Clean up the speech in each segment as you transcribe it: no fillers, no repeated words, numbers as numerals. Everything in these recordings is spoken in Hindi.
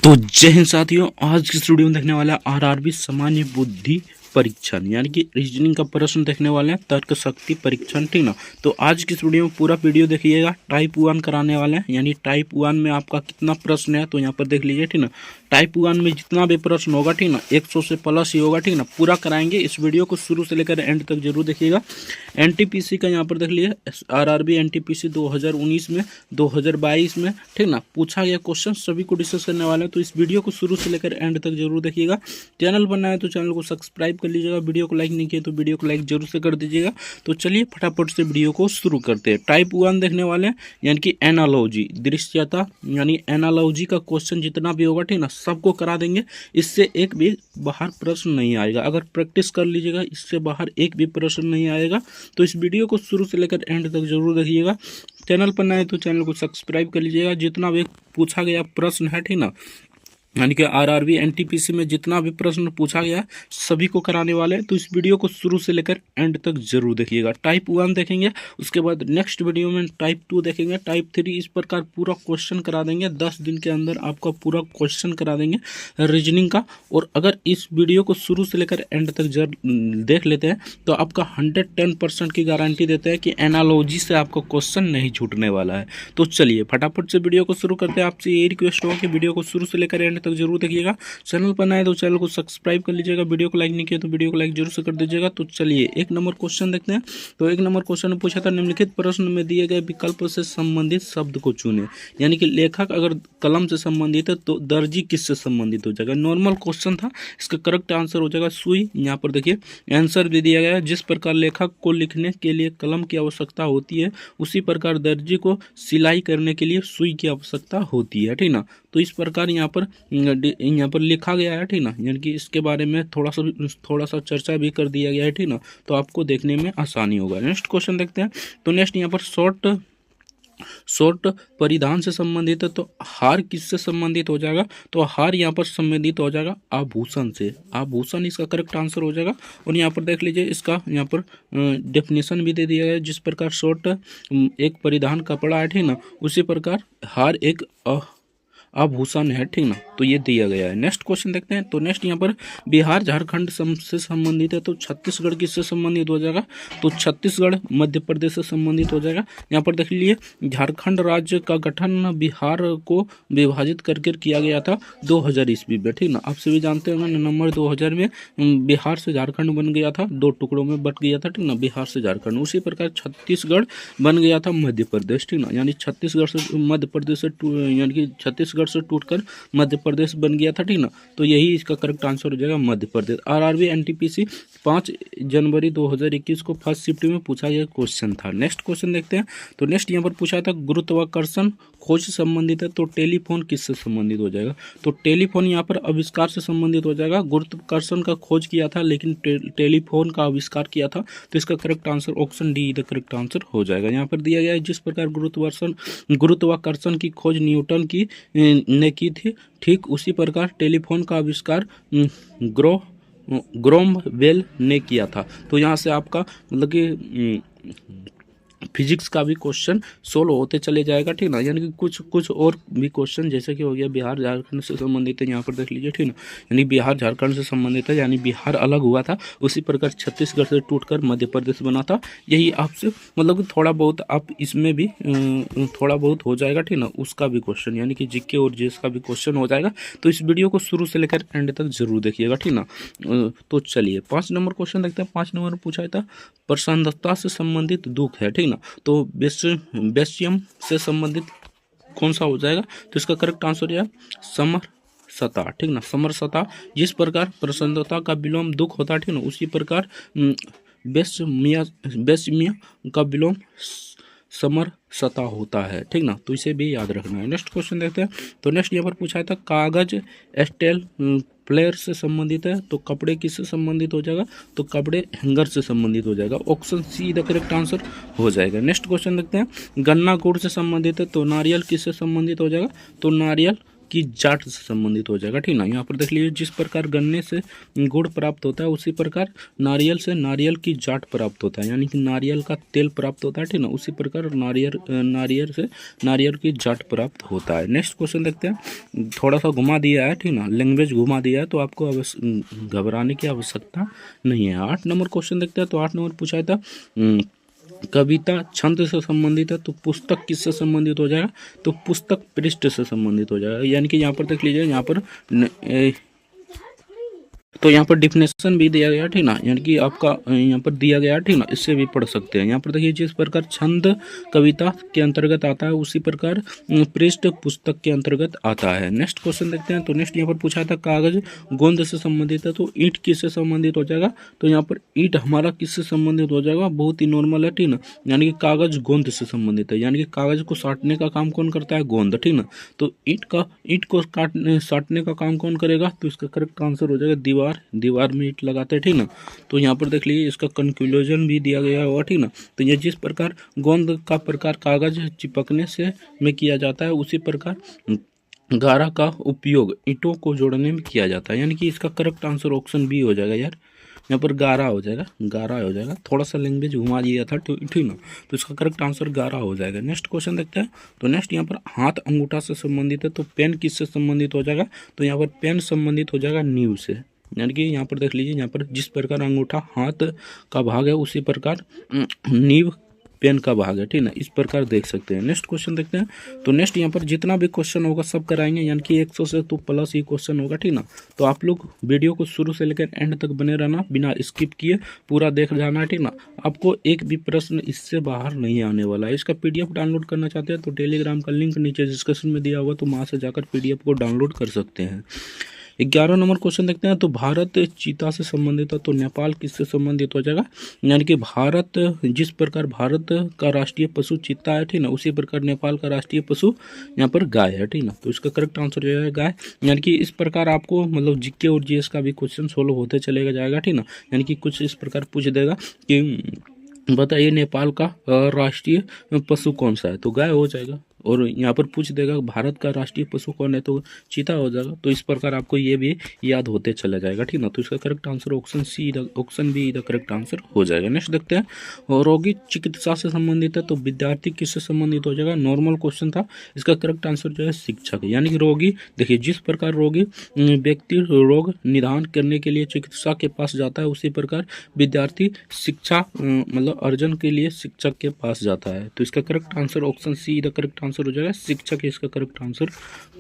तो जय हिंद साथियों, आज की इस वीडियो में देखने वाला है आरआरबी सामान्य बुद्धि परीक्षण यानी कि रीजनिंग का प्रश्न देखने वाले हैं, तर्क शक्ति परीक्षण। ठीक ना। तो आज की इस वीडियो में पूरा वीडियो देखिएगा। टाइप 1 कराने वाले हैं, यानी टाइप 1 में आपका कितना प्रश्न है तो यहाँ पर देख लीजिए। ठीक ना। टाइप 1 में जितना भी प्रश्न होगा, ठीक ना, 100 से प्लस ही होगा। ठीक ना। पूरा कराएंगे। इस वीडियो को शुरू से लेकर एंड तक जरूर देखिएगा। एनटीपीसी का यहाँ पर देख लीजिए, आरआरबी एनटीपीसी 2019 में 2022 में, ठीक ना, पूछा गया क्वेश्चन सभी को डिस्कस करने वाले हैं। तो इस वीडियो को शुरू से लेकर एंड तक जरूर देखिएगा। चैनल बनना है तो चैनल को सब्सक्राइब कर लीजिएगा। वीडियो को लाइक नहीं किया तो वीडियो को लाइक जरूर से कर दीजिएगा। तो चलिए फटाफट से वीडियो को शुरू करते हैं। टाइप 1 देखने वाले हैं, यानी कि एनालॉजी, दृश्यता, यानी एनालॉजी का क्वेश्चन जितना भी होगा, ठीक ना, सबको करा देंगे। इससे एक भी बाहर प्रश्न नहीं आएगा। अगर प्रैक्टिस कर लीजिएगा, इससे बाहर एक भी प्रश्न नहीं आएगा। तो इस वीडियो को शुरू से लेकर एंड तक जरूर देखिएगा। चैनल पर नए तो चैनल को सब्सक्राइब कर लीजिएगा। जितना भी पूछा गया प्रश्न है, ठीक ना, यानी कि आरआरबी एनटीपीसी में जितना भी प्रश्न पूछा गया सभी को कराने वाले हैं। तो इस वीडियो को शुरू से लेकर एंड तक जरूर देखिएगा। टाइप 1 देखेंगे, उसके बाद नेक्स्ट वीडियो में टाइप 2 देखेंगे, टाइप 3, इस प्रकार पूरा क्वेश्चन करा देंगे। 10 दिन के अंदर आपका पूरा क्वेश्चन करा देंगे रीजनिंग का। और अगर इस वीडियो को शुरू से लेकर एंड तक देख लेते हैं तो आपका 110% की गारंटी देते हैं कि एनालॉजी से आपका क्वेश्चन नहीं छूटने वाला है। तो चलिए फटाफट से वीडियो को शुरू करते हैं। आपसे यही रिक्वेस्ट होगा कि वीडियो को शुरू से लेकर एंड तक जरूर देखिएगा। चैनल पर नए तो चैनल को सब्सक्राइब कर लीजिएगा। वीडियो को लाइक नहीं किया तो वीडियो को लाइक जरूर से कर दीजिएगा। तो चलिए एक नंबर क्वेश्चन देखते हैं। तो एक नंबर क्वेश्चन में पूछा था, निम्नलिखित प्रश्न में दिए गए विकल्प से संबंधित शब्द को चुने। यानी कि लेखक अगर कलम से संबंधित है तो दर्जी किससे संबंधित हो जाएगा। नॉर्मल क्वेश्चन था, इसका करेक्ट आंसर हो जाएगा सुई। यहाँ पर देखिए आंसर भी दिया गया है, जिस प्रकार लेखक को लिखने के लिए कलम की आवश्यकता होती है उसी प्रकार दर्जी को सिलाई करने के लिए सुई की आवश्यकता होती है। ठीक ना। तो इस प्रकार यहाँ पर लिखा गया है। ठीक ना। यानी कि इसके बारे में थोड़ा सा चर्चा भी कर दिया गया है। ठीक ना। तो आपको देखने में आसानी होगा। नेक्स्ट क्वेश्चन देखते हैं। तो नेक्स्ट यहाँ पर शॉर्ट परिधान से संबंधित है तो हार किससे संबंधित हो जाएगा। तो हार यहाँ पर संबंधित हो जाएगा आभूषण से। आभूषण इसका करेक्ट आंसर हो जाएगा। और यहाँ पर देख लीजिए, इसका यहाँ पर डेफिनेशन भी दे दिया गया है। जिस प्रकार शॉर्ट एक परिधान कपड़ा है, ठीक ना, उसी प्रकार हार एक आभूषण है। ठीक ना। तो ये दिया गया है। नेक्स्ट क्वेश्चन देखते हैं। तो नेक्स्ट यहाँ पर बिहार झारखंड से संबंधित है तो छत्तीसगढ़ किससे संबंधित हो जाएगा। तो छत्तीसगढ़ मध्य प्रदेश से संबंधित हो जाएगा। यहाँ पर देख लीजिए, झारखंड राज्य का गठन बिहार को विभाजित करके किया गया था 2000 ईस्वी में। ठीक ना। आप सभी जानते होंगे नवंबर 2000 में बिहार से झारखंड बन गया था, 2 टुकड़ों में बट गया था। ठीक ना, बिहार से झारखंड। उसी प्रकार छत्तीसगढ़ बन गया था मध्य प्रदेश। ठीक ना। यानी छत्तीसगढ़ से मध्य प्रदेश से यानी कि छत्तीसगढ़ से टूटकर मध्य प्रदेश बन गया था। ठीक ना। तो यही इसका करेक्ट आंसर हो जाएगा मध्य प्रदेश। आरआरबी एनटीपीसी 5 जनवरी 2021 को फर्स्ट शिफ्ट में पूछा गया क्वेश्चन था। नेक्स्ट क्वेश्चन देखते हैं। तो नेक्स्ट यहाँ पर पूछा था गुरुत्वाकर्षण खोज से संबंधित है तो टेलीफोन किससे संबंधित हो जाएगा। तो टेलीफोन यहाँ पर आविष्कार से संबंधित हो जाएगा। गुरुत्वाकर्षण का खोज किया था लेकिन टेलीफोन का आविष्कार किया था। तो इसका correct answer option D the correct answer हो जाएगा। यहाँ पर दिया गया है, जिस प्रकार गुरुत्वाकर्षण की खोज न्यूटन ने की थी, ठीक उसी प्रकार टेलीफोन का आविष्कार ग्रोम बेल ने किया था। तो यहाँ से आपका मतलब कि फिजिक्स का भी क्वेश्चन सोल्व होते चले जाएगा। ठीक ना। यानी कि कुछ और भी क्वेश्चन जैसे कि हो गया बिहार झारखंड से संबंधित है, यहाँ पर देख लीजिए। ठीक ना। यानी बिहार झारखंड से संबंधित है, यानी बिहार अलग हुआ था, उसी प्रकार छत्तीसगढ़ से टूटकर मध्य प्रदेश बना था। यही आपसे मतलब कि थोड़ा बहुत आप इसमें भी थोड़ा बहुत हो जाएगा। ठीक ना। उसका भी क्वेश्चन यानी कि जीके और जीएस का भी क्वेश्चन हो जाएगा। तो इस वीडियो को शुरू से लेकर एंड तक जरूर देखिएगा। ठीक ना। तो चलिए 5 नंबर क्वेश्चन देखते हैं। 5 नंबर पूछा था प्रसन्नता से संबंधित दुख है। ठीक ना। तो बेस्यम से संबंधित कौन सा हो जाएगा। तो इसका करेक्ट आंसर है समरसता। ठीक ना। समरसता, जिस प्रकार प्रसन्नता का विलोम दुख होता है, ठीक ना, उसी प्रकार बेस्मिया का विलोम समरसता होता है। ठीक ना। तो इसे भी याद रखना है। नेक्स्ट क्वेश्चन देखते हैं। तो नेक्स्ट यहाँ पर पूछा था कागज स्टेल प्लेयर से संबंधित है तो कपड़े किससे संबंधित हो जाएगा। तो कपड़े हैंगर से संबंधित हो जाएगा। Option see the correct answer हो जाएगा। नेक्स्ट क्वेश्चन देखते हैं। गन्ना गुड़ से संबंधित है तो नारियल किससे संबंधित हो जाएगा। तो नारियल की जाट से संबंधित हो जाएगा, ठीक ना। यहाँ पर देख लीजिए, जिस प्रकार गन्ने से गुड़ प्राप्त होता है उसी प्रकार नारियल से नारियल की जाट प्राप्त होता है, यानी कि नारियल का तेल प्राप्त होता है, ठीक ना। उसी प्रकार नारियल से नारियल की जाट प्राप्त होता है। नेक्स्ट क्वेश्चन देखते हैं, थोड़ा सा घुमा दिया है, ठीक ना, लैंग्वेज घुमा दिया है, तो आपको घबराने की आवश्यकता नहीं है। 8 नंबर क्वेश्चन देखते हैं। तो 8 नंबर पूछा था कविता छंद से संबंधित है, तो पुस्तक किससे संबंधित हो जाएगा, तो पुस्तक पृष्ठ से संबंधित हो जाएगा। यानी कि यहाँ पर देख लीजिए, यहाँ पर तो यहाँ पर डिफिनेशन भी दिया गया, ठीक ना, यानी कि आपका यहाँ पर दिया गया, ठीक ना, इससे भी पढ़ सकते हैं। यहाँ पर देखिए, जिस प्रकार छंद कविता के अंतर्गत आता है उसी प्रकार पृष्ठ पुस्तक के अंतर्गत आता है। नेक्स्ट क्वेश्चन देखते हैं। तो नेक्स्ट यहाँ पर पूछा था कागज गोंद से संबंधित है, तो ईंट किससे संबंधित हो जाएगा, तो यहाँ पर ईंट हमारा किससे संबंधित हो जाएगा, बहुत ही नॉर्मल है, ठीक ना, यानी कि कागज गोंद से संबंधित है, यानी कि कागज को साटने का काम कौन करता है, गोंद, ठीक ना। तो ईंट को साटने का काम कौन करेगा, तो इसका करेक्ट आंसर हो जाएगा दीवार में ईंट लगाते हैं, ठीक ना। तो यहाँ पर देख लीजिए, इसका कंक्लूजन भी दिया गया होगा, ठीक ना। तो ये जिस प्रकार गोंद का प्रकार कागज चिपकने से में किया जाता है उसी प्रकार गारा का उपयोग ईंटों को जोड़ने में किया जाता है, यानी कि इसका करेक्ट आंसर ऑप्शन बी हो जाएगा यार। यहाँ पर गारा हो जाएगा, थोड़ा सा लैंग्वेज घुमा दिया था, ठीक ना। तो इसका करेक्ट आंसर गारा हो जाएगा। नेक्स्ट क्वेश्चन देखते हैं। तो नेक्स्ट यहाँ पर हाथ अंगूठा से संबंधित है, तो पेन किससे संबंधित हो जाएगा, तो यहाँ पर पेन संबंधित हो जाएगा नीव से, यानी कि यहाँ पर देख लीजिए, यहाँ पर जिस प्रकार अंगूठा हाथ का भाग है उसी प्रकार नीव पेन का भाग है, ठीक ना, इस प्रकार देख सकते हैं। नेक्स्ट क्वेश्चन देखते हैं। तो नेक्स्ट यहाँ पर जितना भी क्वेश्चन होगा सब कराएंगे, यानी कि 100 से तो प्लस ही क्वेश्चन होगा, ठीक ना। तो आप लोग वीडियो को शुरू से लेकर एंड तक बने रहना, बिना स्किप किए पूरा देख जाना, ठीक ना। आपको एक भी प्रश्न इससे बाहर नहीं आने वाला है। इसका PDF डाउनलोड करना चाहते हैं तो टेलीग्राम का लिंक नीचे डिस्क्रिप्शन में दिया हुआ, तो वहाँ से जाकर PDF को डाउनलोड कर सकते हैं। 11 नंबर क्वेश्चन देखते हैं। तो भारत चीता से संबंधित है, तो नेपाल किससे संबंधित हो जाएगा, यानी कि भारत जिस प्रकार भारत का राष्ट्रीय पशु चीता है, ठीक ना, उसी प्रकार नेपाल का राष्ट्रीय पशु यहाँ पर गाय है, ठीक ना। तो इसका करेक्ट आंसर जो है गाय, यानी कि इस प्रकार आपको मतलब GK और GS का भी क्वेश्चन सोल्व होते चलेगा जाएगा, ठीक ना। यानी कि कुछ इस प्रकार पूछ देगा कि बताइए नेपाल का राष्ट्रीय पशु कौन सा है, तो गाय हो जाएगा। और यहाँ पर पूछ देगा भारत का राष्ट्रीय पशु कौन है, तो चीता हो जाएगा। तो इस प्रकार आपको ये भी याद होते चला जाएगा, ठीक ना। तो इसका correct answer option B the correct answer हो जाएगा। नेक्स्ट देखते हैं, और रोगी चिकित्सा से संबंधित है, तो विद्यार्थी किससे संबंधित हो जाएगा, नॉर्मल क्वेश्चन था। इसका करेक्ट आंसर जो है शिक्षक, यानी कि रोगी, देखिए जिस प्रकार रोगी व्यक्ति रोग निदान करने के लिए चिकित्सा के पास जाता है उसी प्रकार विद्यार्थी शिक्षा मतलब अर्जन के लिए शिक्षक के पास जाता है। तो इसका correct answer option see the correct answer हो जाएगा, शिक्षक इसका करेक्ट आंसर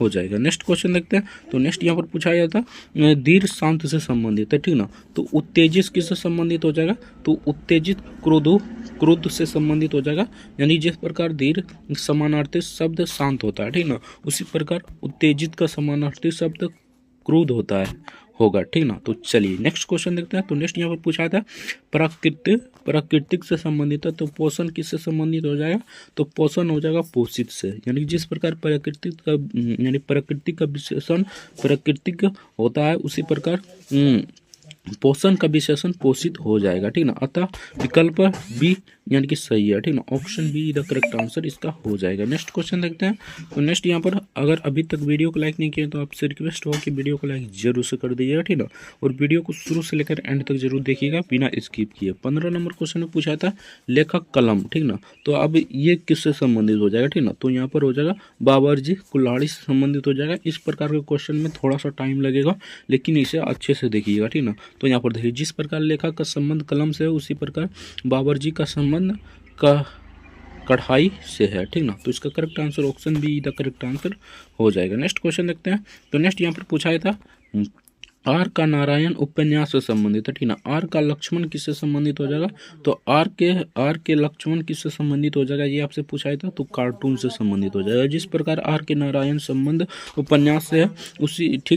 हो जाएगा। नेक्स्ट क्वेश्चन देखते हैं। तो नेक्स्ट यहाँ पर पूछा गया था धीर शांत से संबंधित है, ठीक ना। तो उत्तेजित किससे संबंधित हो जाएगा, तो उत्तेजित क्रोध से संबंधित हो जाएगा, यानी जिस प्रकार धीर समानार्थी शब्द शांत होता है, ठीक ना, उसी प्रकार उत्तेजित का समानार्थी शब्द क्रोध होगा, ठीक ना। तो चलिए नेक्स्ट क्वेश्चन देखते हैं। तो नेक्स्ट यहाँ पर पूछा था प्राकृतिक से संबंधित है, तो पोषण किससे संबंधित हो जाएगा, तो पोषण हो जाएगा पोषित से, यानी जिस प्रकार प्रकृति का विशेषण प्राकृतिक होता है उसी प्रकार पोषण का विशेषण पोषित हो जाएगा, ठीक ना। अतः विकल्प बी यानी कि सही है, ठीक ना, option B the correct answer इसका हो जाएगा। नेक्स्ट क्वेश्चन देखते हैं। तो नेक्स्ट यहाँ पर अगर अभी तक वीडियो को लाइक नहीं किया तो आपसे रिक्वेस्ट हो कि वीडियो को लाइक जरूर से कर दीजिएगा, ठीक ना, और वीडियो को शुरू से लेकर एंड तक जरूर देखिएगा बिना स्किप किए। 15 नंबर क्वेश्चन में पूछा था लेखक कलम, ठीक ना। तो अब ये किससे संबंधित हो जाएगा, ठीक ना, तो यहाँ पर हो जाएगा बाबरजी कुल्हाड़ी से संबंधित हो जाएगा। इस प्रकार के क्वेश्चन में थोड़ा सा टाइम लगेगा, लेकिन इसे अच्छे से देखिएगा, ठीक ना। तो यहाँ पर देखिए जिस प्रकार लेखक का संबंध कलम से है उसी प्रकार बाबरजी का संबंध का कढ़ाई से है, ठीक ना। तो इसका correct answer option B the correct answer हो जाएगा। नेक्स्ट क्वेश्चन देखते हैं। तो नेक्स्ट यहाँ पर पूछा था आर का नारायण उपन्यास से संबंधित है, ठीक ना। आर का लक्ष्मण किससे संबंधित हो जाएगा, तो आर के लक्ष्मण किससे संबंधित हो जाएगा, ये आपसे पूछा था, तो कार्टून से संबंधित हो जाएगा। जिस प्रकार आर के नारायण संबंध उपन्यास से है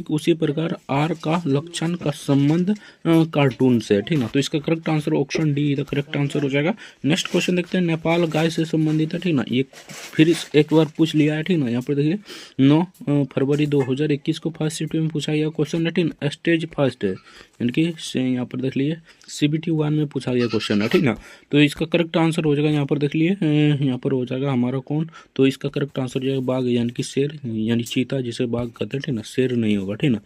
उसी प्रकार आर का लक्ष्मण का संबंध कार्टून से है, ठीक ना। तो इसका correct answer option D the correct answer हो जाएगा। नेक्स्ट क्वेश्चन देखते हैं। नेपाल गाय से संबंधित है, ठीक ना, ये फिर एक बार पूछ लिया है, ठीक ना। यहाँ पर देखिए 9 फरवरी 2021 को फर्स्ट शिफ्ट में पूछा गया क्वेश्चन है, ठीक ना। स्टेज फर्स्ट है, यानी कि यहाँ पर देख लीजिए CBT 1 में पूछा गया क्वेश्चन है, ठीक ना। तो इसका करेक्ट आंसर हो जाएगा, यहाँ पर देख लिए यहाँ पर हो जाएगा हमारा कौन, तो इसका करेक्ट आंसर हो जाएगा बाघ, यानी कि शेर, यानी चीता जिसे बाघ कहते हैं, ठीक ना। शेर नहीं होगा, ठीक ना,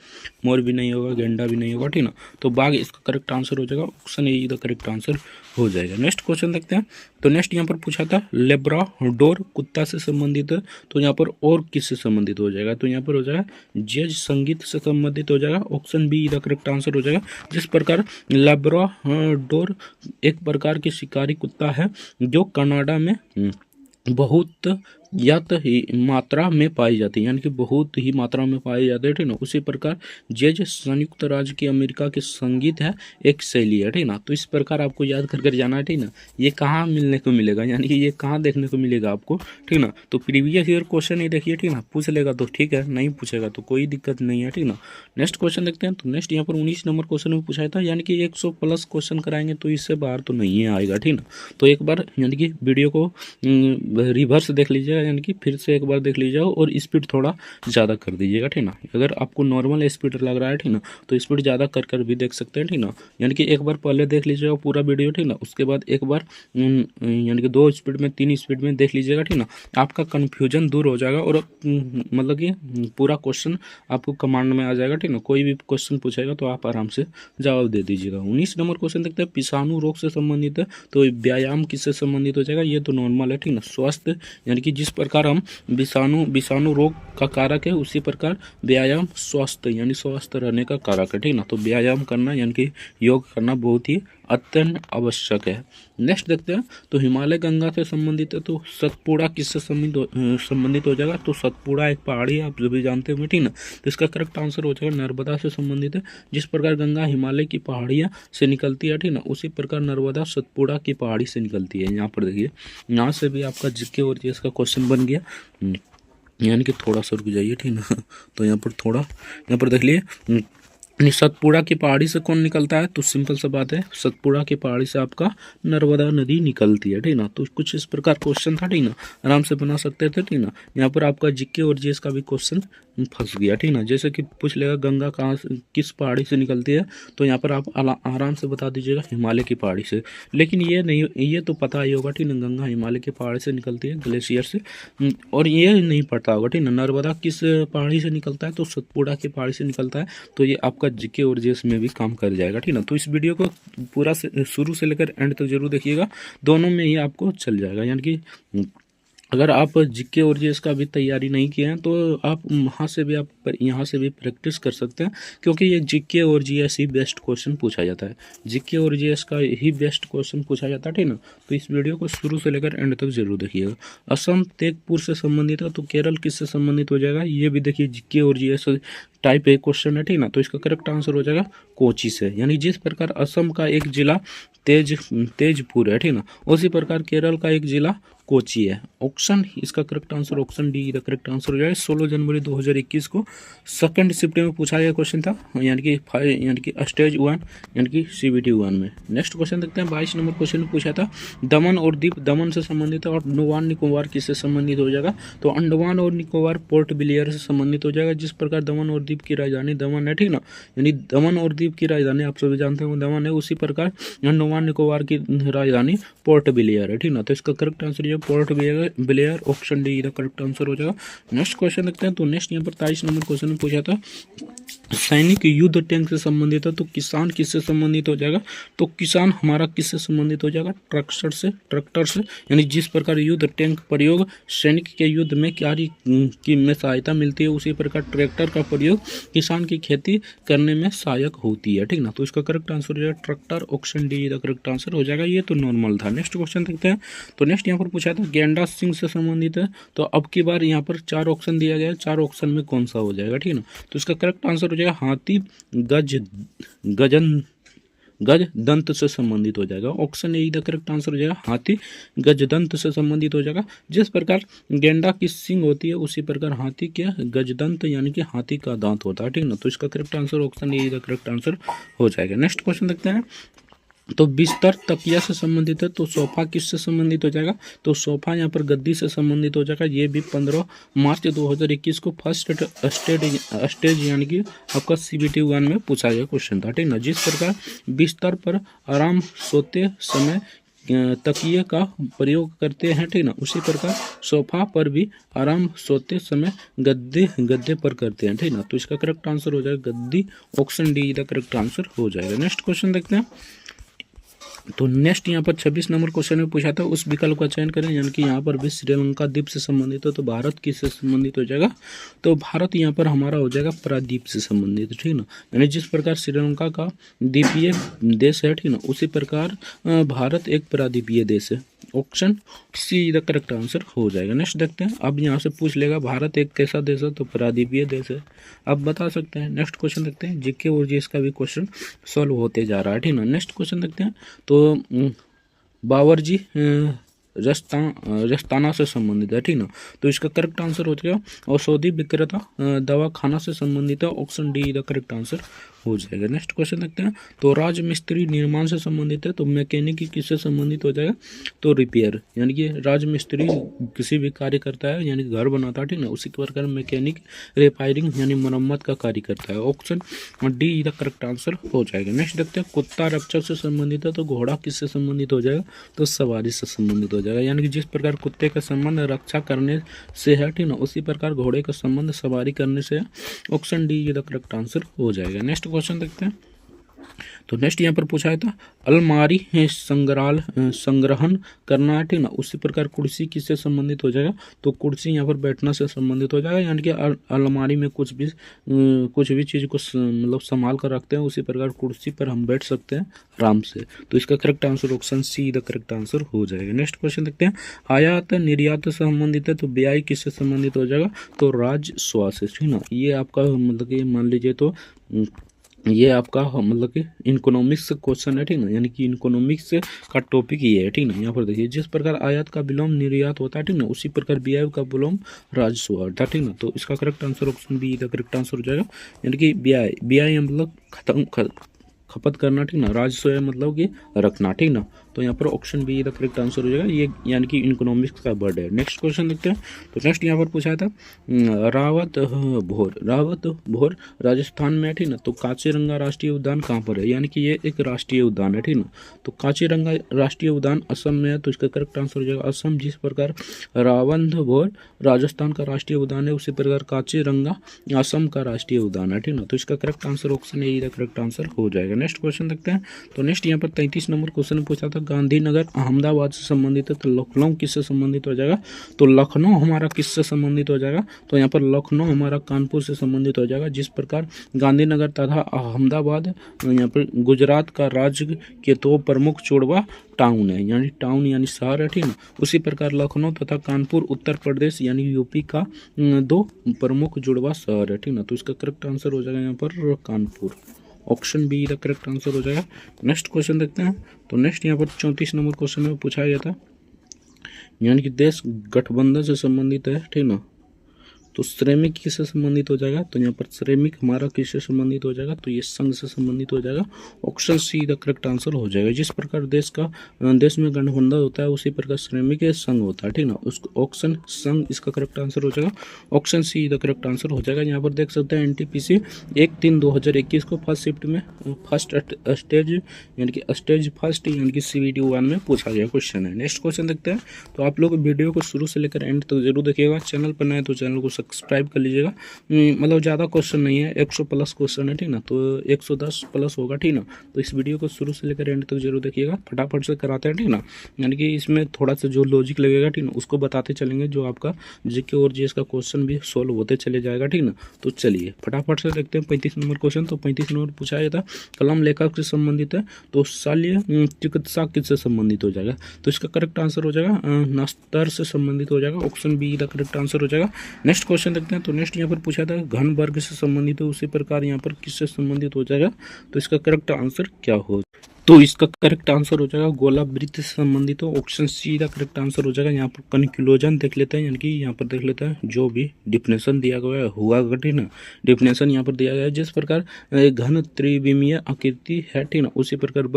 मोर भी नहीं होगा, गेंडा भी नहीं होगा, ठीक ना। तो बाघ इसका करेक्ट आंसर हो जाएगा, option A the correct answer हो जाएगा। नेक्स्ट क्वेश्चन देखते हैं। तो नेक्स्ट यहाँ पर पूछा था लेब्राडोर कुत्ता से संबंधित है, तो यहाँ पर और किससे संबंधित हो जाएगा, तो यहाँ पर हो जाएगा जज संगीत से संबंधित हो जाएगा, option B the correct answer हो जाएगा। जिस प्रकार लेब्राडोर एक प्रकार की शिकारी कुत्ता है जो कनाडा में बहुत यात ही मात्रा में पाई जाती है, यानी कि बहुत ही मात्रा में पाई जाती है, ठीक ना। उसी प्रकार जैज संयुक्त राज्य की अमेरिका के संगीत है एक शैली है, ठीक ना। तो इस प्रकार आपको याद कर कर जाना है, ठीक ना। ये कहाँ मिलने को मिलेगा, यानी कि ये कहाँ देखने को मिलेगा आपको, ठीक ना। तो प्रीवियस ईयर क्वेश्चन ही देखिए, ठीक ना। पूछ लेगा तो ठीक है, नहीं पूछेगा तो कोई दिक्कत नहीं है, ठीक ना। नेक्स्ट क्वेश्चन देखते हैं। तो नेक्स्ट यहाँ पर 19 नंबर क्वेश्चन में पूछा था, यानी कि 100+ क्वेश्चन कराएंगे तो इससे बाहर तो नहीं आएगा, ठीक ना। तो एक बार यानी कि वीडियो को रिवर्स देख लीजिएगा, यानी कि फिर से एक बार देख लीजिएगा और स्पीड थोड़ा ज़्यादा कर दीजिएगा, ठीक ना। अगर आपको नॉर्मल स्पीड लग रहा है, ठीक ना, तो स्पीड ज़्यादा कर कर भी देख सकते हैं, ठीक ना। यानी कि एक बार पहले देख लीजिएगा पूरा वीडियो, ठीक ना। उसके बाद एक बार यानी कि 2 स्पीड में 3 स्पीड में देख लीजिएगा, ठीक ना। आपका कन्फ्यूजन दूर हो जाएगा और मतलब कि पूरा क्वेश्चन आपको कमांड में आ जाएगा, ठीक ना। कोई भी क्वेश्चन पूछेगा तो आप आराम से जवाब दे दीजिएगा। 19 नंबर क्वेश्चन देखते हैं, विषाणु रोग से संबंधित है, तो व्यायाम किससे संबंधित हो जाएगा, ये तो नॉर्मल है, ठीक ना। स्वास्थ्य, यानी कि जिस प्रकार हम विषाणु रोग का कारक है, उसी प्रकार व्यायाम स्वास्थ्य यानी स्वस्थ रहने का कारक है, ठीक ना। तो व्यायाम करना यानी कि योग करना बहुत ही अत्यंत आवश्यक है। नेक्स्ट देखते हैं। तो हिमालय गंगा से संबंधित है, तो सतपुड़ा किससे संबंधित हो जाएगा, तो सतपुड़ा एक पहाड़ी है, आप जो भी जानते होंगे, ठीक ना। तो इसका करेक्ट आंसर हो जाएगा नर्मदा से संबंधित है। जिस प्रकार गंगा हिमालय की पहाड़ियाँ से निकलती है, ठीक ना, उसी प्रकार नर्मदा सतपुड़ा की पहाड़ी से निकलती है। यहाँ पर देखिए, यहाँ से भी आपका जीके और जीएस का क्वेश्चन बन गया, यानी कि थोड़ा सा रुक जाइए, ठीक ना। तो यहाँ पर थोड़ा यहाँ पर देख लिए सतपुड़ा की पहाड़ी से कौन निकलता है, तो सिंपल सा बात है, सतपुड़ा की पहाड़ी से आपका नर्मदा नदी निकलती है, ठीक ना। तो कुछ इस प्रकार क्वेश्चन था, ठीक ना, आराम से बना सकते थे, ठीक ना। यहाँ पर आपका जीके और जीएस का भी क्वेश्चन फंस गया, ठीक ना। जैसे कि पूछ लेगा गंगा कहाँ से किस पहाड़ी से निकलती है, तो यहाँ पर आप आराम से बता दीजिएगा हिमालय की पहाड़ी से। लेकिन ये नहीं, ये तो पता ही होगा, ठीक ना, गंगा हिमालय की पहाड़ी से निकलती है, ग्लेशियर से। और ये नहीं पता होगा, ठीक ना, नर्मदा किस पहाड़ी से निकलता है, तो सतपुड़ा की पहाड़ी से निकलता है। तो ये आपका जीके और जीएस में भी काम कर जाएगा, ठीक ना। तो इस वीडियो को पूरा शुरू से लेकर एंड तक जरूर देखिएगा, दोनों में ही आपको चल जाएगा। यानी कि अगर आप जीके और जीएस का भी तैयारी नहीं किए हैं तो आप वहाँ से भी यहाँ से भी प्रैक्टिस कर सकते हैं, क्योंकि ये जीके और जीएस ही बेस्ट क्वेश्चन पूछा जाता है, जीके और जीएस का ही बेस्ट क्वेश्चन पूछा जाता है, ठीक ना। तो इस वीडियो को शुरू से लेकर एंड तक जरूर देखिएगा। असम तेगपुर से संबंधित है, तो केरल किससे संबंधित हो जाएगा, ये भी देखिए जीके और जीएस टाइप ए क्वेश्चन है, ठीक ना। तो इसका करेक्ट आंसर हो जाएगा कोची से, यानी जिस प्रकार असम का एक जिला तेजपुर है, ठीक ना, उसी प्रकार केरल का एक जिला कोची है। ऑप्शन इसका correct answer option D the correct answer हो जाएगा। 16 जनवरी 2021 को सेकंड शिफ्ट में पूछा गया क्वेश्चन था, यानी कि स्टेज 1 यानी कि CBT 1 में। नेक्स्ट क्वेश्चन देखते हैं। 22 नंबर क्वेश्चन में पूछा था दमन और दीप, दमन से संबंधित है, और अंडमान निकोबार किससे संबंधित हो जाएगा, तो अंडमान और निकोबार पोर्ट ब्लेयर से संबंधित हो जाएगा। जिस प्रकार दमन और दीप की राजधानी दमन है, ठीक ना, यानी दमन और दीप की राजधानी आप सभी जानते हैं दमन है, उसी प्रकार अंडमान निकोबार की राजधानी पोर्ट ब्लेयर है, ठीक ना। तो इसका correct answer port Blair, option D का करेक्ट आंसर हो जाएगा। नेक्स्ट क्वेश्चन देखते हैं। तो नेक्स्ट यहाँ पर 23 नंबर क्वेश्चन में पूछा था सैनिक युद्ध टैंक से संबंधित है, तो किसान किससे संबंधित हो जाएगा, तो किसान हमारा किससे संबंधित हो जाएगा, ट्रैक्टर से, यानी जिस प्रकार युद्ध टैंक प्रयोग सैनिक के युद्ध में कार्य की में सहायता मिलती है, उसी प्रकार ट्रैक्टर का प्रयोग किसान की खेती करने में सहायक होती है, ठीक ना। तो इसका करेक्ट आंसर हो जाएगा ट्रैक्टर, ऑप्शन डी का करेक्ट आंसर हो जाएगा। ये तो नॉर्मल था। नेक्स्ट क्वेश्चन देखते हैं। तो नेक्स्ट यहाँ पर पूछा था गेंडा सिंह से संबंधित है, तो अब की बार यहाँ पर 4 ऑप्शन दिया गया है, 4 ऑप्शन में कौन सा हो जाएगा, ठीक ना। तो इसका करेक्ट आंसर हो जाएगा हाथी गज दंत से संबंधित हो जाएगा। Option A the correct answer हो जाएगा हाथी गज दंत से संबंधित हो जाएगा। जिस प्रकार गेंडा की सींग होती है, उसी प्रकार हाथी के गजदंत यानी कि हाथी का दांत होता है, ठीक ना। तो इसका correct answer option A the correct answer हो जाएगा। नेक्स्ट क्वेश्चन देखते हैं। तो बिस्तर तकिया से संबंधित है, तो सोफा किससे संबंधित हो जाएगा, तो सोफा यहाँ पर गद्दी से संबंधित हो जाएगा। ये भी 15 मार्च 2021 को फर्स्ट स्टेज यानी कि आपका CBT 1 में पूछा गया क्वेश्चन था, ठीक ना। जिस प्रकार बिस्तर पर आराम सोते समय तकिए का प्रयोग करते हैं, ठीक ना, उसी प्रकार सोफा पर भी आराम सोते समय गद्दे पर करते हैं, ठीक ना। तो इसका करेक्ट आंसर हो जाएगा गद्दी, ऑप्शन डी का करेक्ट आंसर हो जाएगा। नेक्स्ट क्वेश्चन देखते हैं। तो नेक्स्ट यहाँ पर 26 नंबर क्वेश्चन में पूछा था उस विकल्प का चयन करें, यानी कि यहाँ पर भी श्रीलंका द्वीप से संबंधित हो, तो भारत किससे संबंधित हो जाएगा, तो भारत यहाँ पर हमारा हो जाएगा प्राद्वीप से संबंधित, ठीक ना। यानी जिस प्रकार श्रीलंका का द्वीपीय देश है, ठीक ना, उसी प्रकार भारत एक प्राद्वीपीय देश है। Option see the correct answer हो जाएगा। नेक्स्ट देखते हैं। अब यहाँ से पूछ लेगा भारत एक कैसा देश है, तो प्राद्वीपीय देश है, आप बता सकते हैं। नेक्स्ट क्वेश्चन देखते हैं। जीके और जीएस का भी क्वेश्चन सॉल्व होते जा रहा है, ठीक ना। नेक्स्ट क्वेश्चन देखते हैं। तो बावर्ची रस्ताना से संबंधित है, ठीक ना। तो इसका करेक्ट आंसर हो जाएगा औषधि विक्रेता दवा खाना से संबंधित है, option D the correct answer हो जाएगा। नेक्स्ट क्वेश्चन देखते हैं। तो राजमिस्त्री निर्माण से संबंधित है, तो मैकेनिक किससे संबंधित हो जाएगा, तो रिपेयर, यानी कि राजमिस्त्री किसी भी कार्य करता है, यानी घर बनाता है, ठीक ना, उसी प्रकार मैकेनिक रिपेयरिंग यानी मरम्मत का कार्य करता है, option D the correct answer हो जाएगा। नेक्स्ट देखते हैं। कुत्ता रक्षक से संबंधित है, तो घोड़ा किससे संबंधित हो जाएगा, तो सवारी से संबंधित हो जाएगा, यानी कि जिस प्रकार कुत्ते का संबंध रक्षा करने से है, ठीक ना, उसी प्रकार घोड़े का संबंध सवारी करने से है, option D the correct answer हो जाएगा। नेक्स्ट क्वेश्चन देखते हैं। तो नेक्स्ट यहाँ पर पूछा था अलमारी संग्रहण करना है, ठीक ना, उसी प्रकार कुर्सी किससे संबंधित हो जाएगा, तो कुर्सी यहाँ पर बैठना से संबंधित हो जाएगा, यानी कि अलमारी में कुछ भी चीज़ को मतलब संभाल कर रखते हैं, उसी प्रकार कुर्सी पर हम बैठ सकते हैं आराम से। तो इसका correct answer option see the correct answer हो जाएगा। नेक्स्ट क्वेश्चन देखते हैं। आयात निर्यात से संबंधित है, तो ब्याज किससे संबंधित हो जाएगा, तो राजस्व से, ठीक ना। ये आपका मतलब कि मान लीजिए तो ये आपका मतलब कि इकोनॉमिक्स क्वेश्चन है, ठीक ना, यानी कि इकोनॉमिक्स का टॉपिक ये है, ठीक ना। यहाँ पर देखिए जिस प्रकार आयात का विलोम निर्यात होता है, ठीक ना, उसी प्रकार व्यय का विलोम राजस्व होता है, ठीक ना। तो इसका करेक्ट आंसर ऑप्शन बी का करेक्ट आंसर हो जाएगा, यानी कि व्यय मतलब खपत करना, ठीक ना, राजस्व मतलब कि रखना, ठीक ना। तो यहाँ पर option B the correct answer हो जाएगा, ये यानी कि इकोनॉमिक्स का वर्ड है। नेक्स्ट क्वेश्चन देखते हैं। तो नेक्स्ट यहाँ पर पूछा था रावत भोर राजस्थान में है, ठीक ना, तो काजीरंगा राष्ट्रीय उद्यान कहाँ पर है, यानी कि ये एक राष्ट्रीय उद्यान है, ठीक ना। तो काजीरंगा राष्ट्रीय उद्यान असम में है, तो इसका करेक्ट आंसर हो जाएगा असम। जिस प्रकार रावतभोर राजस्थान का राष्ट्रीय उद्यान है, उसी प्रकार काजीरंगा असम का राष्ट्रीय उद्यान है, ठीक ना। तो इसका correct answer option A the correct answer हो जाएगा। नेक्स्ट क्वेश्चन देखते हैं। तो नेक्स्ट यहाँ पर 33 नंबर क्वेश्चन पूछा था गांधीनगर अहमदाबाद से संबंधित है, तो लखनऊ किससे संबंधित हो जाएगा, तो लखनऊ हमारा किससे संबंधित हो जाएगा, तो यहाँ पर लखनऊ हमारा कानपुर से संबंधित हो जाएगा। जिस प्रकार गांधीनगर तथा अहमदाबाद यहाँ पर गुजरात का राज्य के दो प्रमुख जुड़वा टाउन है, यानी टाउन यानी शहर है, ठीक ना, उसी प्रकार लखनऊ तथा कानपुर उत्तर प्रदेश यानी यूपी का दो प्रमुख जुड़वा शहर है, ठीक ना। तो इसका करेक्ट आंसर हो जाएगा यहाँ पर Kanpur, option B the correct answer हो जाएगा। नेक्स्ट क्वेश्चन देखते हैं। तो नेक्स्ट यहाँ पर 34 नंबर क्वेश्चन में पूछा गया था, यानी कि देश गठबंधन से संबंधित है, ठीक ना, तो श्रमिक किससे संबंधित हो जाएगा, तो यहाँ पर श्रमिक हमारा किससे संबंधित हो जाएगा, तो ये संघ से संबंधित हो जाएगा, option see the correct answer हो जाएगा। जिस प्रकार देश में गठबंधन होता है, उसी प्रकार श्रमिक संघ होता है, ठीक ना, उसको ऑप्शन संघ इसका करेक्ट आंसर हो जाएगा, option see the correct answer हो जाएगा। यहाँ पर देख सकते हैं NTPC 1/3/2021 को फर्स्ट शिफ्ट में फर्स्ट स्टेज यानी कि स्टेज फर्स्ट यानी कि CBT 1 में पूछा गया क्वेश्चन है। नेक्स्ट क्वेश्चन देखते हैं। तो आप लोग वीडियो को शुरू से लेकर एंड तक जरूर देखिएगा, चैनल पर नए तो चैनल को सब्सक्राइब कर लीजिएगा। मतलब ज़्यादा क्वेश्चन नहीं है, 100 प्लस क्वेश्चन है, ठीक ना, तो 110 प्लस होगा, ठीक ना। तो इस वीडियो को शुरू से लेकर एंड तक जरूर देखिएगा, फटाफट से कराते हैं, ठीक ना, यानी कि इसमें थोड़ा सा जो लॉजिक लगेगा, ठीक ना, उसको बताते चलेंगे, जो आपका जीके और जीएस का क्वेश्चन भी सोल्व होते चले जाएगा, ठीक ना। तो चलिए फटाफट से देखते हैं 35 नंबर क्वेश्चन। तो 35 नंबर पूछा गया था कलम लेखक से संबंधित है, तो शल्य चिकित्सा किससे संबंधित हो जाएगा, तो इसका करेक्ट आंसर हो जाएगा नस्तर से संबंधित हो जाएगा, option B the correct answer हो जाएगा। नेक्स्ट क्वेश्चन देखते हैं। तो नेक्स्ट यहाँ पर पूछा था घन वर्ग से संबंधित है, उसी प्रकार यहाँ पर किससे संबंधित हो जाएगा, तो इसका करेक्ट आंसर क्या हो, तो इसका करेक्ट आंसर हो जाएगा गोलावृत्त से संबंधित हो, ऑप्शन सी का करेक्ट आंसर हो जाएगा। यहाँ पर कंक्लूजन देख लेते हैं, यानी कि यहाँ पर देख लेते हैं जो भी डिफिनेशन दिया गया है हुआ घटे ना, डिफिनेशन यहाँ पर दिया गया है। जिस प्रकार एक घन त्रिविमीय आकृति है, ठीक ना, उसी प्रकार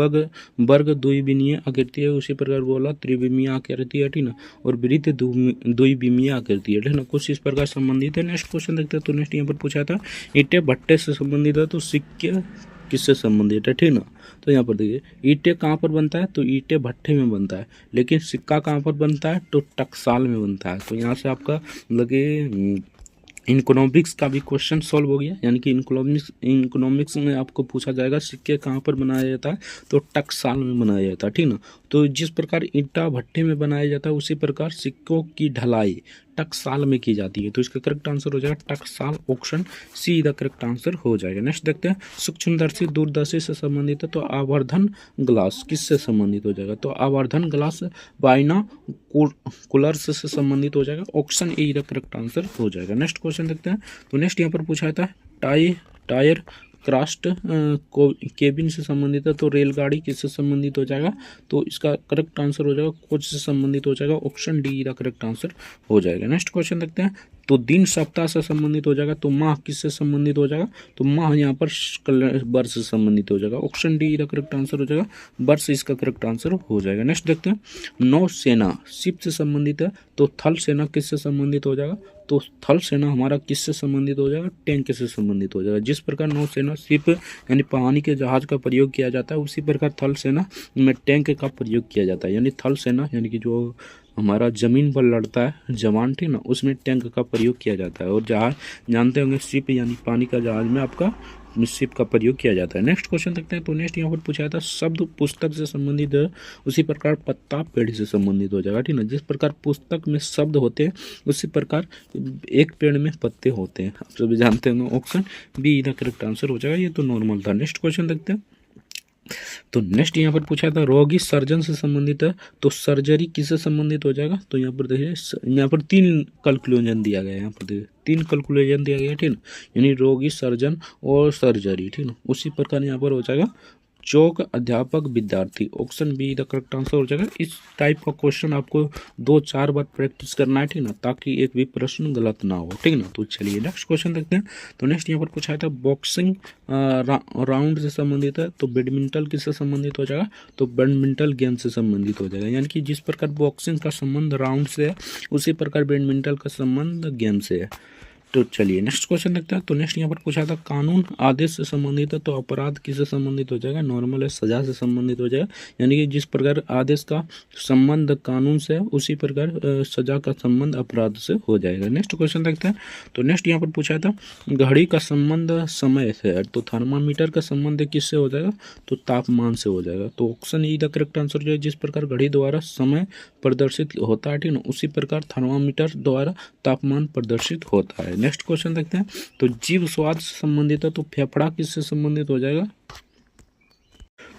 वर्ग द्विविमीय आकृति है, उसी प्रकार गोला त्रिविमीय आकृति है, ठीक ना, और वृत्त द्विविमीय आकृति है, ठीक ना, कुछ इस प्रकार संबंधित है। नेक्स्ट क्वेश्चन देखते हैं। तो नेक्स्ट यहाँ पर पूछा था ईंटे भट्टे से संबंधित है, तो सिक्के किससे संबंधित है, ठीक ना। तो यहाँ पर देखिए ईंटे कहाँ पर बनता है, तो ईंटे भट्टे में बनता है, लेकिन सिक्का कहाँ पर बनता है, तो टकसाल में बनता है। तो यहाँ से आपका लगे इकोनॉमिक्स का भी क्वेश्चन सॉल्व हो गया, यानी कि इकोनॉमिक्स में आपको पूछा जाएगा सिक्के कहाँ पर बनाया जाता है, तो टकसाल में बनाया जाता है, ठीक ना। तो जिस प्रकार ईंटा भट्टे में बनाया जाता है उसी प्रकार सिक्कों की ढलाई टकसाल में की जाती है। तो इसका करेक्ट आंसर हो जाएगा टकसाल, ऑप्शन सी दा करेक्ट आंसर हो जाएगा। नेक्स्ट देखते हैं सूक्ष्मदर्शी दूरदर्शी से संबंधित है, तो आवर्धन ग्लास किससे संबंधित हो जाएगा, तो आवर्धन ग्लास बाइना कूलर्स से संबंधित हो जाएगा, ऑप्शन ए दा करेक्ट आंसर हो जाएगा। नेक्स्ट क्वेश्चन देखते हैं। तो नेक्स्ट यहाँ पर पूछा था टायर क्रास्ट केबिन से संबंधित है, तो रेलगाड़ी किससे संबंधित हो जाएगा, तो इसका करेक्ट आंसर हो जाएगा कोच से संबंधित हो जाएगा, ऑप्शन डी का करेक्ट आंसर हो जाएगा। नेक्स्ट क्वेश्चन देखते हैं। तो दिन सप्ताह से संबंधित हो जाएगा, तो माह किससे संबंधित हो जाएगा, तो माह यहाँ पर वर्ष से संबंधित हो जाएगा, ऑप्शन डी का करेक्ट आंसर हो जाएगा, वर्ष इसका करेक्ट आंसर हो जाएगा। नेक्स्ट देखते हैं। नौसेना शिप से संबंधित है, तो थल सेना किससे संबंधित हो जाएगा, तो थल सेना हमारा किससे संबंधित हो जाएगा, टैंक से संबंधित हो जाएगा। जिस प्रकार नौसेना शिप यानी पानी के जहाज का प्रयोग किया जाता है, उसी प्रकार थल सेना में टैंक का प्रयोग किया जाता है, यानी थल सेना यानी कि जो हमारा जमीन पर लड़ता है जवान, ठीक ना, उसमें टैंक का प्रयोग किया जाता है। और जहाज जानते होंगे शिप यानी पानी का जहाज में आपका शिप का प्रयोग किया जाता है। नेक्स्ट क्वेश्चन देखते हैं। तो नेक्स्ट यहाँ पर पूछा था शब्द पुस्तक से संबंधित है, उसी प्रकार पत्ता पेड़ से संबंधित हो जाएगा, ठीक ना। जिस प्रकार पुस्तक में शब्द होते हैं उसी प्रकार एक पेड़ में पत्ते होते हैं, आप सभी जानते हैं, ऑप्शन बी इधर करेक्ट आंसर हो जाएगा। ये तो नॉर्मल था। नेक्स्ट क्वेश्चन देखते हैं। तो नेक्स्ट यहाँ पर पूछा था रोगी सर्जन से संबंधित है, तो सर्जरी किससे संबंधित हो जाएगा, तो यहाँ पर देखिए यहाँ पर तीन कैलकुलेशन दिया गया है, यहाँ पर देखिए तीन कैलकुलेशन दिया गया है, ठीक ना, यानी रोगी सर्जन और सर्जरी, ठीक ना। उसी प्रकार यहाँ पर हो जाएगा चौक अध्यापक विद्यार्थी, option B the correct answer हो जाएगा। इस टाइप का क्वेश्चन आपको 2-4 बार प्रैक्टिस करना है, ठीक ना, ताकि एक भी प्रश्न गलत ना हो, ठीक ना। तो चलिए नेक्स्ट क्वेश्चन देखते हैं। तो नेक्स्ट यहाँ पर पूछा था बॉक्सिंग राउंड से संबंधित है, तो बैडमिंटन किससे संबंधित हो जाएगा, तो बैडमिंटन गेम से संबंधित हो जाएगा, यानी कि जिस प्रकार बॉक्सिंग का संबंध राउंड से है उसी प्रकार बैडमिंटन का संबंध गेम से है। तो चलिए नेक्स्ट क्वेश्चन देखते हैं। तो नेक्स्ट यहाँ पर पूछा था कानून आदेश से संबंधित है, तो अपराध किससे संबंधित हो जाएगा, नॉर्मल है सजा से संबंधित हो जाएगा, यानी कि जिस प्रकार आदेश का संबंध कानून से है उसी प्रकार सजा का संबंध अपराध से हो जाएगा। नेक्स्ट क्वेश्चन देखते हैं। तो नेक्स्ट यहाँ पर पूछा था घड़ी का संबंध समय से है, तो थर्मामीटर का संबंध किससे हो जाएगा, तो तापमान से हो जाएगा, तो option E the correct answer जो है। जिस प्रकार घड़ी द्वारा समय प्रदर्शित होता है, ठीक ना, उसी प्रकार थर्मामीटर द्वारा तापमान प्रदर्शित होता है। नेक्स्ट क्वेश्चन देखते हैं। तो जीव स्वाद से संबंधित है, तो फेफड़ा किससे संबंधित हो जाएगा,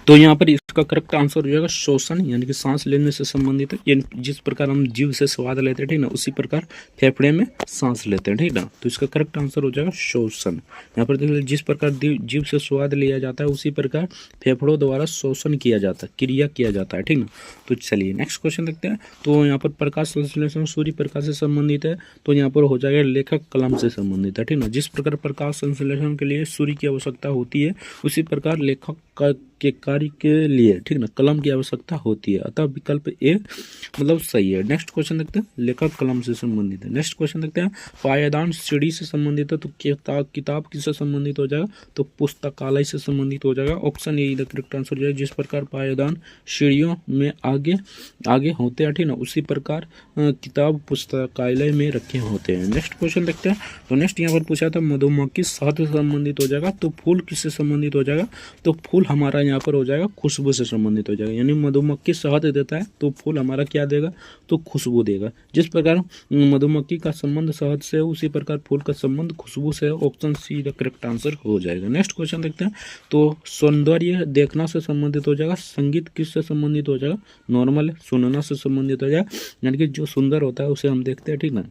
तो यहाँ पर इसका करेक्ट आंसर हो जाएगा श्वसन, यानी कि सांस लेने से संबंधित है। जिस प्रकार हम जीव से स्वाद लेते हैं, ठीक ना, उसी प्रकार फेफड़े में सांस लेते हैं, ठीक ना, तो इसका करेक्ट आंसर हो जाएगा श्वसन। यहाँ पर देखिए जिस प्रकार जीव से स्वाद लिया जाता है उसी प्रकार फेफड़ों द्वारा शोषण किया जाता है, क्रिया किया जाता है, ठीक ना। तो चलिए नेक्स्ट क्वेश्चन देखते हैं। तो यहाँ पर प्रकाश संश्लेषण सूर्य प्रकाश से संबंधित है, तो यहाँ पर हो जाएगा लेखक कलम से संबंधित है, ठीक ना। जिस प्रकार प्रकाश संश्लेषण के लिए सूर्य की आवश्यकता होती है उसी प्रकार लेखक के कार्य के लिए, ठीक ना, कलम की आवश्यकता होती है, अतः विकल्प ए मतलब सही है। नेक्स्ट क्वेश्चन देखते हैं। लेखक कलम से संबंधित है। नेक्स्ट क्वेश्चन देखते हैं। पायदान सीढ़ी से संबंधित है, तो किताब किससे संबंधित हो जाएगा, तो पुस्तकालय से संबंधित हो जाएगा, option A the correct answer हो जाएगा। जिस प्रकार पायदान सीढ़ियों में आगे होते हैं, ठीक ना, उसी प्रकार किताब पुस्तकालय में रखे होते हैं। नेक्स्ट क्वेश्चन देखते हैं। तो नेक्स्ट यहाँ पर पूछा था मधुमक्खी शहद से संबंधित हो जाएगा, तो फूल किससे संबंधित हो जाएगा, तो फूल हमारा यहाँ पर हो जाएगा खुशबू से संबंधित हो जाएगा, यानी मधुमक्खी शहद देता है तो फूल हमारा क्या देगा, तो खुशबू देगा। जिस प्रकार मधुमक्खी का संबंध शहद से है उसी प्रकार फूल का संबंध खुशबू से है, option see the correct answer हो जाएगा। नेक्स्ट क्वेश्चन देखते हैं। तो सौंदर्य देखना से संबंधित हो जाएगा, संगीत किससे संबंधित हो जाएगा, नॉर्मल सुनना से संबंधित हो जाएगा, यानी कि जो सुंदर होता है उसे हम देखते हैं, ठीक ना,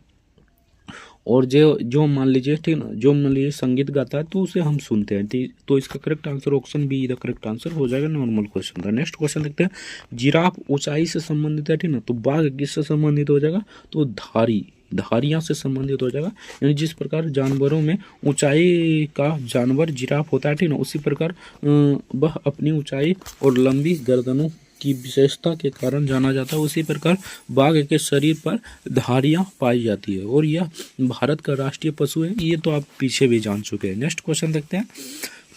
और जो जो मान लीजिए, ठीक ना, जो मान लीजिए संगीत गाता है तो उसे हम सुनते हैं। तो इसका correct answer option B the correct answer हो जाएगा, नॉर्मल क्वेश्चन था। नेक्स्ट क्वेश्चन देखते हैं। जिराफ ऊंचाई से संबंधित है, ठीक ना, तो बाघ किससे संबंधित हो जाएगा, तो धारियां से संबंधित हो जाएगा। यानी जिस प्रकार जानवरों में ऊंचाई का जानवर जिराफ होता है, ठीक ना, उसी प्रकार वह अपनी ऊंचाई और लंबी गर्दनों की विशेषता के कारण जाना जाता है। उसी प्रकार बाघ के शरीर पर धारियां पाई जाती है और यह भारत का राष्ट्रीय पशु है। ये तो आप पीछे भी जान चुके हैं। नेक्स्ट क्वेश्चन देखते हैं।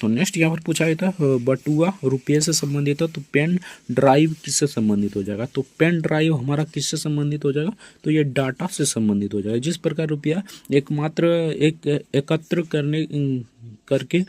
तो नेक्स्ट यहाँ पर पूछा गया था, बटुआ रुपये से संबंधित है, तो पेन ड्राइव किससे संबंधित हो जाएगा, तो पेन ड्राइव हमारा किससे संबंधित हो जाएगा, तो ये डाटा से संबंधित हो जाएगा। जिस प्रकार रुपया एकत्र करके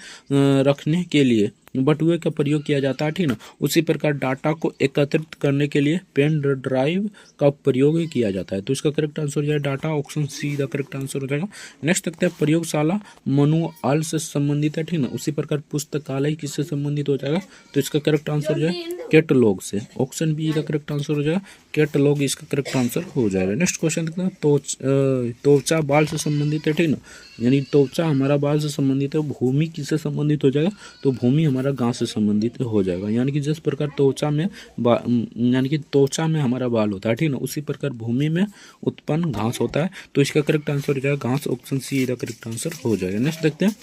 रखने के लिए बटुए का प्रयोग किया जाता है, ठीक ना, उसी प्रकार डाटा को एकत्रित करने के लिए पेन ड्राइव का प्रयोग किया जाता है। तो इसका करेक्ट आंसर हो जाएगा data, option see the correct answer हो जाएगा। नेक्स्ट देखते हैं, प्रयोगशाला मनुआल से संबंधित है, ठीक ना, उसी प्रकार पुस्तकालय किससे संबंधित हो जाएगा, तो इसका करेक्ट आंसर हो जाएगा कैटलॉग से, ऑप्शन बी का करेक्ट आंसर हो जाएगा कैटलॉग, इसका करेक्ट आंसर हो जाएगा। नेक्स्ट क्वेश्चन देखते हैं। त्वचा बाल से संबंधित है, ठीक ना, यानी त्वचा हमारा बाल से संबंधित है। भूमि किससे संबंधित हो जाएगा, तो भूमि हमारा घास से संबंधित हो जाएगा। यानी कि जिस प्रकार त्वचा में हमारा बाल होता है, ठीक ना, उसी प्रकार भूमि में उत्पन्न घास होता है। तो इसका करेक्ट आंसर हो जाएगा घास, ऑप्शन सी का करेक्ट आंसर हो जाएगा। नेक्स्ट देखते हैं।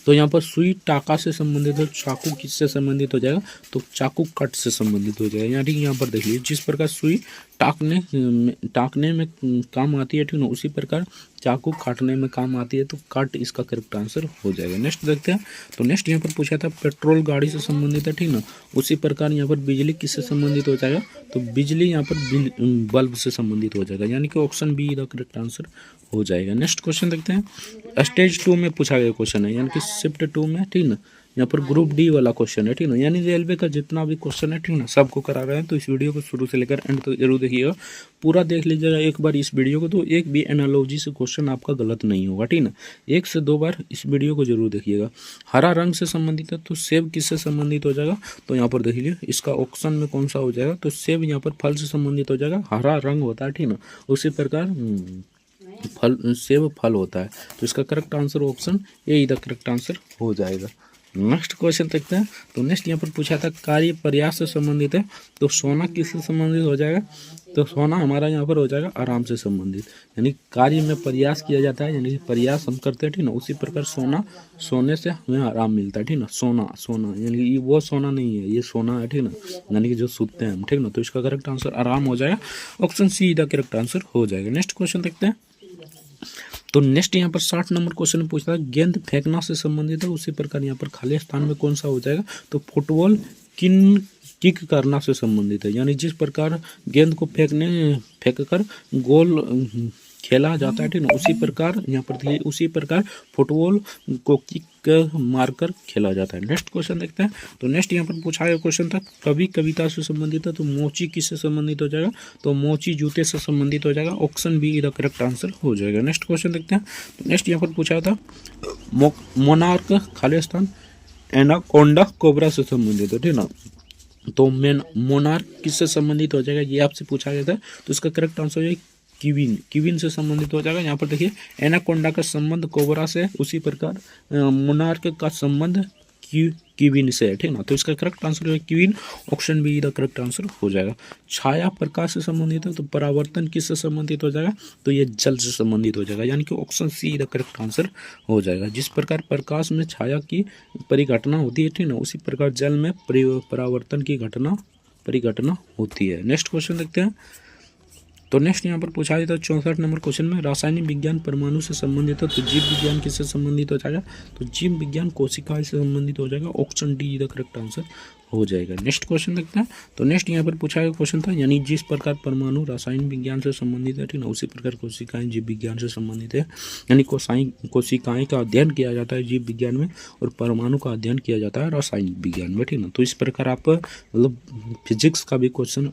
तो यहाँ पर सुई टाका से संबंधित है, चाकू किससे संबंधित हो जाएगा, तो चाकू कट से संबंधित हो जाएगा। यानी कि यहाँ पर देख लीजिए, जिस प्रकार सुई टाकने में काम आती है, ठीक ना, उसी प्रकार चाकू काटने में काम आती है। तो कट इसका करेक्ट आंसर हो जाएगा। नेक्स्ट देखते हैं। तो नेक्स्ट यहाँ पर पूछा था, पेट्रोल गाड़ी से संबंधित है, ठीक ना, उसी प्रकार यहाँ पर बिजली किससे संबंधित हो जाएगा, तो बिजली यहाँ पर बल्ब से संबंधित हो जाएगा। यानी कि option B the correct answer हो जाएगा। नेक्स्ट क्वेश्चन देखते हैं। स्टेज 2 में पूछा गया क्वेश्चन है, यानी कि शिफ्ट 2 में, ठीक ना, यहाँ पर ग्रुप डी वाला क्वेश्चन है, ठीक ना, यानी रेलवे का जितना भी क्वेश्चन है, ठीक ना, सबको करा रहे हैं। तो इस वीडियो को शुरू से लेकर एंड तक जरूर देखिएगा, पूरा देख लीजिएगा एक बार इस वीडियो को, तो एक भी एनालॉजी से क्वेश्चन आपका गलत नहीं होगा, ठीक ना। 1 से 2 बार इस वीडियो को जरूर देखिएगा। हरा रंग से संबंधित है, तो सेब किससे संबंधित हो जाएगा, तो यहाँ पर देख लीजिए इसका ऑप्शन में कौन सा हो जाएगा, तो सेब यहाँ पर फल से संबंधित हो जाएगा। हरा रंग होता है, ठीक ना, उसी प्रकार सेब फल होता है। तो इसका correct answer option A the correct answer हो जाएगा। नेक्स्ट क्वेश्चन देखते हैं। तो नेक्स्ट यहाँ पर पूछा था, कार्य प्रयास से संबंधित है, तो सोना किससे संबंधित हो जाएगा, तो सोना हमारा यहाँ पर हो जाएगा आराम से संबंधित। यानी कार्य में प्रयास किया जाता है, यानी प्रयास हम करते हैं, ठीक ना, उसी प्रकार सोने से हमें आराम मिलता है, ठीक ना। सोना यानी कि वो सोना नहीं है, ये सोना है, ठीक ना, यानी कि जो सूतते हैं हम, ठीक ना। तो इसका करेक्ट आंसर आराम हो जाएगा, option see the correct answer हो जाएगा। नेक्स्ट क्वेश्चन देखते हैं। तो नेक्स्ट यहाँ पर 60 नंबर क्वेश्चन पूछता है, गेंद फेंकना से संबंधित है, उसी प्रकार यहाँ पर खाली स्थान में कौन सा हो जाएगा, तो फुटबॉल किक करना से संबंधित है। यानी जिस प्रकार गेंद को फेंककर गोल खेला जाता है, ठीक ना, उसी प्रकार यहाँ पर उसी प्रकार फुटबॉल को किक मारकर खेला जाता है। नेक्स्ट क्वेश्चन देखते हैं। तो नेक्स्ट यहाँ पर पूछा गया क्वेश्चन था, कवि कविता से संबंधित है, तो मोची किससे संबंधित हो जाएगा, तो मोची जूते से संबंधित हो जाएगा, option B the correct answer हो जाएगा। नेक्स्ट क्वेश्चन देखते हैं। तो नेक्स्ट यहाँ पर पूछा था, मोनार्क खाली स्थान एनाकोंडा कोबरा से संबंधित है, ठीक ना, तो मोनार्क किससे संबंधित हो जाएगा, ये आपसे पूछा गया था। तो इसका करेक्ट आंसर हो जाएगा किविन से संबंधित हो जाएगा। यहाँ पर देखिए एनाकोंडा का संबंध कोबरा से, उसी प्रकार मोनार्क का संबंध किविन से है, ठीक ना। तो इसका करेक्ट आंसर है किविन, option B the correct answer हो जाएगा। छाया प्रकाश से संबंधित है, तो परावर्तन किससे संबंधित हो जाएगा, तो ये जल से संबंधित हो जाएगा। यानी कि option see the correct answer हो जाएगा। जिस प्रकार प्रकाश में छाया की परिघटना होती है, ठीक ना, उसी प्रकार जल में परावर्तन की परिघटना होती है। नेक्स्ट क्वेश्चन देखते हैं। तो नेक्स्ट यहाँ पर पूछा जाता है 64 नंबर क्वेश्चन में, रासायनिक विज्ञान परमाणु से संबंधित है, तो जीव विज्ञान किससे संबंधित हो जाएगा, तो जीव विज्ञान कोशिकाएं से संबंधित हो जाएगा, option D the correct answer हो जाएगा। नेक्स्ट क्वेश्चन देखते हैं। तो नेक्स्ट यहाँ पर पूछा गया क्वेश्चन था, यानी जिस प्रकार परमाणु रासायनिक विज्ञान से संबंधित है, ठीक ना, उसी प्रकार कोशिकाएं जीव विज्ञान से संबंधित है। यानी कोशिकाएं का अध्ययन किया जाता है जीव विज्ञान में, और परमाणु का अध्ययन किया जाता है रासायनिक विज्ञान में, ठीक ना। तो इस प्रकार आप मतलब फिजिक्स का भी क्वेश्चन